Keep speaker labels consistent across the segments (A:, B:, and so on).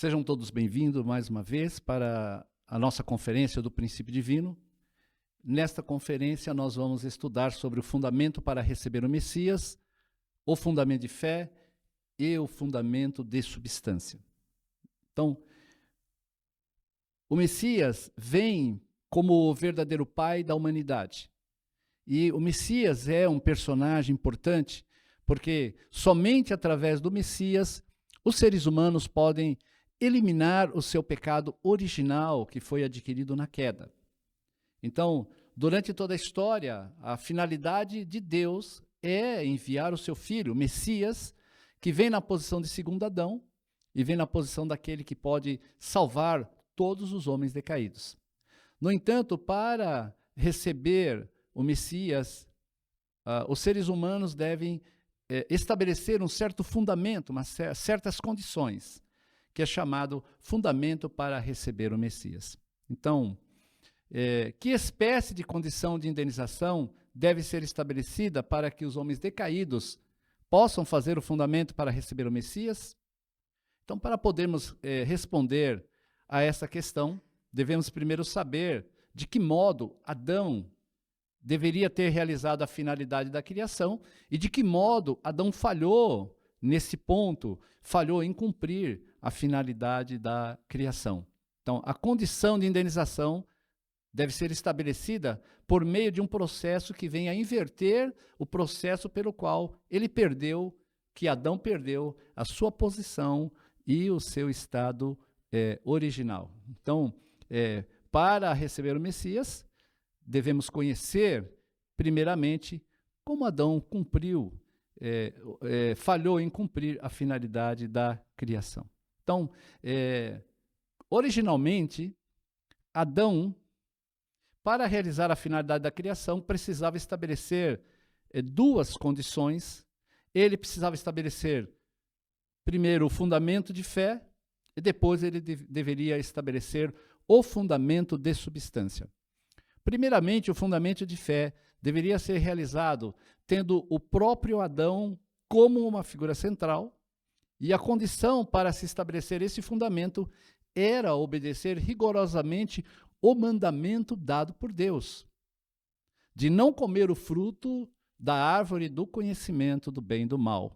A: Sejam todos bem-vindos mais uma vez para a nossa conferência do Princípio Divino. Nesta conferência nós vamos estudar sobre o fundamento para receber o Messias, o fundamento de fé e o fundamento de substância. Então, o Messias vem como o verdadeiro pai da humanidade. E o Messias é um personagem importante, porque somente através do Messias os seres humanos podem eliminar o seu pecado original que foi adquirido na queda. Então, durante toda a história, a finalidade de Deus é enviar o seu Filho, o Messias, que vem na posição de segundo Adão e vem na posição daquele que pode salvar todos os homens decaídos. No entanto, para receber o Messias, os seres humanos devem estabelecer um certo fundamento, certas condições, que é chamado fundamento para receber o Messias. Então, que espécie de condição de indenização deve ser estabelecida para que os homens decaídos possam fazer o fundamento para receber o Messias? Então, para podermos responder a essa questão, devemos primeiro saber de que modo Adão deveria ter realizado a finalidade da criação e de que modo Adão falhou nesse ponto, falhou em cumprir a finalidade da criação. Então, a condição de indenização deve ser estabelecida por meio de um processo que venha a inverter o processo pelo qual Adão perdeu a sua posição e o seu estado original. Então, para receber o Messias, devemos conhecer, primeiramente, como Adão falhou em cumprir a finalidade da criação. Então, originalmente, Adão, para realizar a finalidade da criação, precisava estabelecer duas condições. Ele precisava estabelecer, primeiro, o fundamento de fé, e depois ele deveria estabelecer o fundamento de substância. Primeiramente, o fundamento de fé deveria ser realizado tendo o próprio Adão como uma figura central, e a condição para se estabelecer esse fundamento era obedecer rigorosamente o mandamento dado por Deus, de não comer o fruto da árvore do conhecimento do bem e do mal.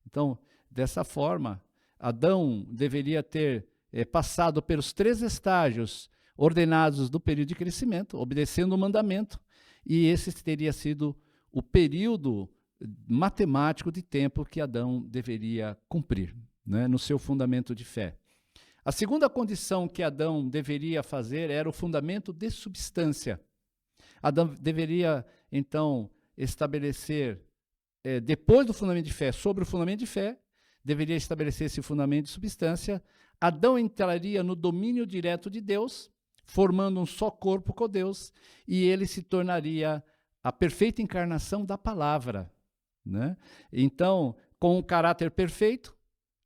A: Então, dessa forma, Adão deveria ter passado pelos 3 estágios ordenados do período de crescimento, obedecendo o mandamento, e esse teria sido o período matemático de tempo que Adão deveria cumprir, né, no seu fundamento de fé. A segunda condição que Adão deveria fazer era o fundamento de substância. Adão deveria, então, estabelecer, depois do fundamento de fé, sobre o fundamento de fé, deveria estabelecer esse fundamento de substância. Adão entraria no domínio direto de Deus, formando um só corpo com Deus, e ele se tornaria a perfeita encarnação da palavra, né? Então, com o caráter perfeito,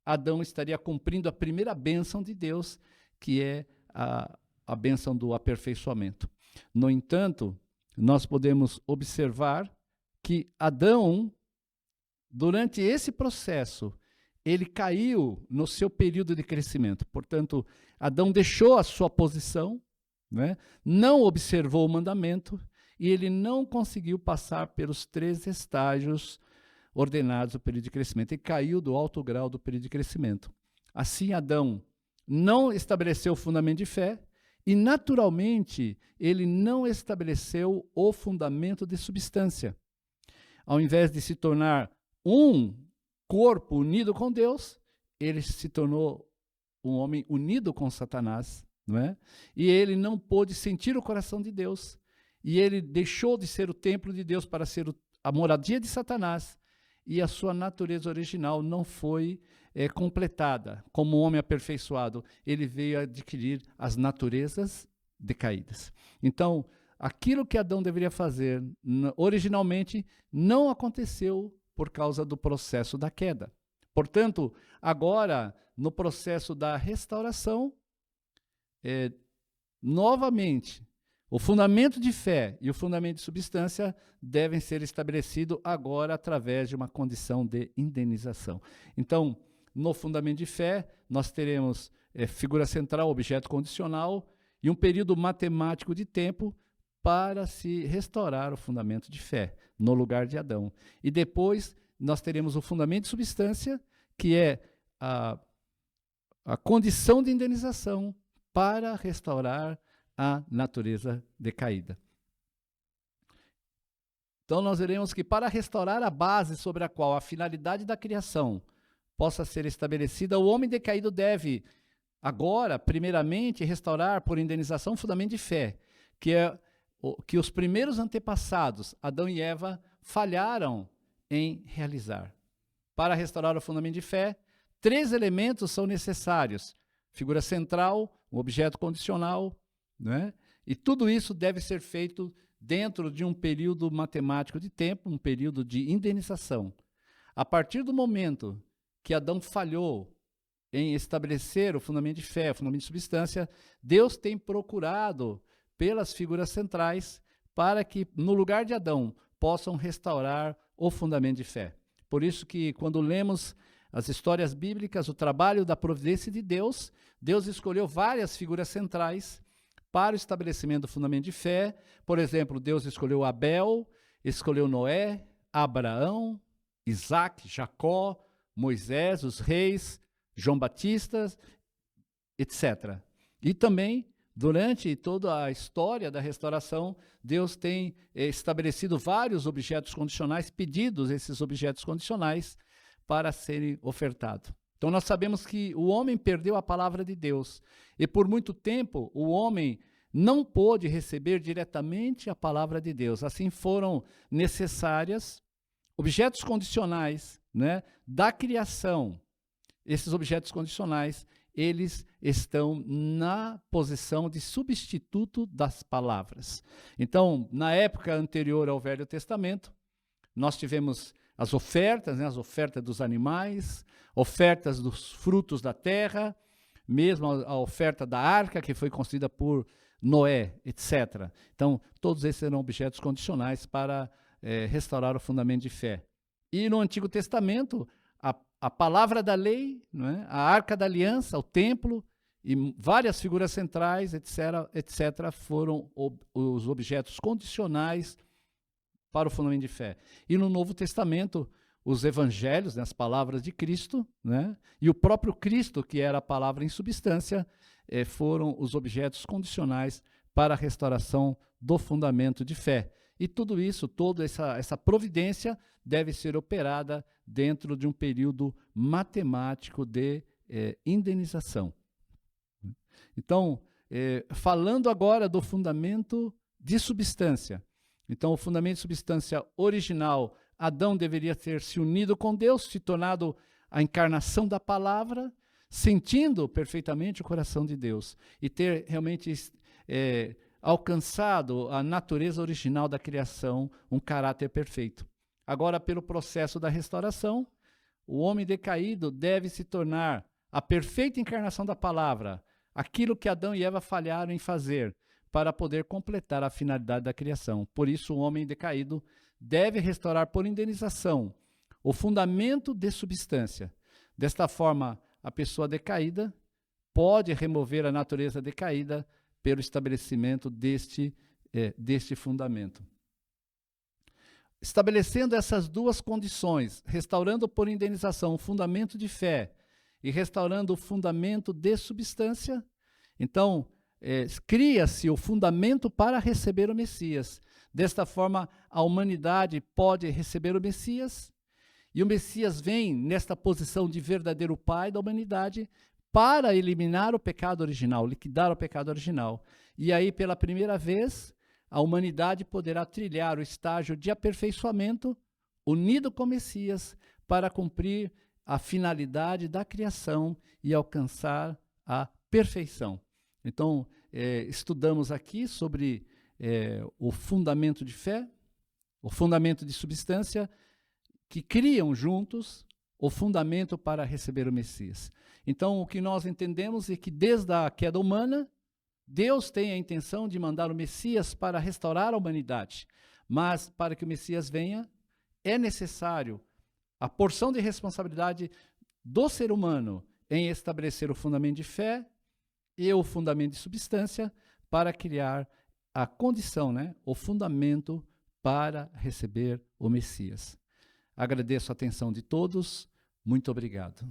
A: Adão estaria cumprindo a primeira bênção de Deus, que é a bênção do aperfeiçoamento. No entanto, nós podemos observar que Adão, durante esse processo, ele caiu no seu período de crescimento. Portanto, Adão deixou a sua posição, né? Não observou o mandamento e ele não conseguiu passar pelos 3 estágios ordenados do período de crescimento. Ele caiu do alto grau do período de crescimento. Assim, Adão não estabeleceu o fundamento de fé e, naturalmente, ele não estabeleceu o fundamento de substância. Ao invés de se tornar um corpo unido com Deus, ele se tornou um homem unido com Satanás, não é? E ele não pôde sentir o coração de Deus. E ele deixou de ser o templo de Deus para ser a moradia de Satanás. E a sua natureza original não foi completada. Como homem aperfeiçoado, ele veio adquirir as naturezas decaídas. Então, aquilo que Adão deveria fazer originalmente não aconteceu por causa do processo da queda. Portanto, agora, no processo da restauração, novamente, o fundamento de fé e o fundamento de substância devem ser estabelecidos agora através de uma condição de indenização. Então, no fundamento de fé, nós teremos figura central, objeto condicional, e um período matemático de tempo para se restaurar o fundamento de fé, no lugar de Adão. E depois nós teremos o fundamento de substância, que é a condição de indenização para restaurar a natureza decaída. Então nós veremos que para restaurar a base sobre a qual a finalidade da criação possa ser estabelecida, o homem decaído deve agora, primeiramente, restaurar por indenização o fundamento de fé, que é que os primeiros antepassados, Adão e Eva, falharam em realizar. Para restaurar o fundamento de fé, 3 elementos são necessários: figura central, um objeto condicional, né? E tudo isso deve ser feito dentro de um período matemático de tempo, um período de indenização. A partir do momento que Adão falhou em estabelecer o fundamento de fé, o fundamento de substância, Deus tem procurado pelas figuras centrais para que, no lugar de Adão, possam restaurar o fundamento de fé. Por isso que, quando lemos as histórias bíblicas, o trabalho da providência de Deus, Deus escolheu várias figuras centrais para o estabelecimento do fundamento de fé. Por exemplo, Deus escolheu Abel, escolheu Noé, Abraão, Isaac, Jacó, Moisés, os reis, João Batista, etc. E também, durante toda a história da restauração, Deus tem estabelecido vários objetos condicionais, pedidos esses objetos condicionais para serem ofertados. Então nós sabemos que o homem perdeu a palavra de Deus e por muito tempo o homem não pôde receber diretamente a palavra de Deus. Assim foram necessárias objetos condicionais, né, da criação. Esses objetos condicionais, eles estão na posição de substituto das palavras. Então, na época anterior ao Velho Testamento, nós tivemos as ofertas, né, as ofertas dos animais, ofertas dos frutos da terra, mesmo a oferta da arca, que foi construída por Noé, etc. Então, todos esses eram objetos condicionais para restaurar o fundamento de fé. E no Antigo Testamento, a palavra da lei, não é? A arca da aliança, o templo e várias figuras centrais, etc., foram os objetos condicionais para o fundamento de fé. E no Novo Testamento, os evangelhos, né, as palavras de Cristo, né, e o próprio Cristo, que era a palavra em substância, foram os objetos condicionais para a restauração do fundamento de fé. E tudo isso, toda essa providência deve ser operada dentro de um período matemático de indenização. Então, falando agora do fundamento de substância. Então, o fundamento de substância original, Adão deveria ter se unido com Deus, se tornado a encarnação da palavra, sentindo perfeitamente o coração de Deus e ter realmente alcançado a natureza original da criação, um caráter perfeito. Agora, pelo processo da restauração, o homem decaído deve se tornar a perfeita encarnação da palavra, aquilo que Adão e Eva falharam em fazer, para poder completar a finalidade da criação. Por isso, o homem decaído deve restaurar por indenização o fundamento de substância. Desta forma, a pessoa decaída pode remover a natureza decaída pelo estabelecimento deste fundamento. Estabelecendo essas duas condições, restaurando por indenização o fundamento de fé e restaurando o fundamento de substância, então, cria-se o fundamento para receber o Messias. Desta forma, a humanidade pode receber o Messias, e o Messias vem nesta posição de verdadeiro pai da humanidade para eliminar o pecado original, liquidar o pecado original. E aí, pela primeira vez, a humanidade poderá trilhar o estágio de aperfeiçoamento, unido com o Messias, para cumprir a finalidade da criação e alcançar a perfeição. Então, estudamos aqui sobre o fundamento de fé, o fundamento de substância, que criam juntos o fundamento para receber o Messias. Então, o que nós entendemos é que desde a queda humana, Deus tem a intenção de mandar o Messias para restaurar a humanidade. Mas, para que o Messias venha, é necessário a porção de responsabilidade do ser humano em estabelecer o fundamento de fé e o fundamento de substância para criar a condição, né, o fundamento para receber o Messias. Agradeço a atenção de todos. Muito obrigado.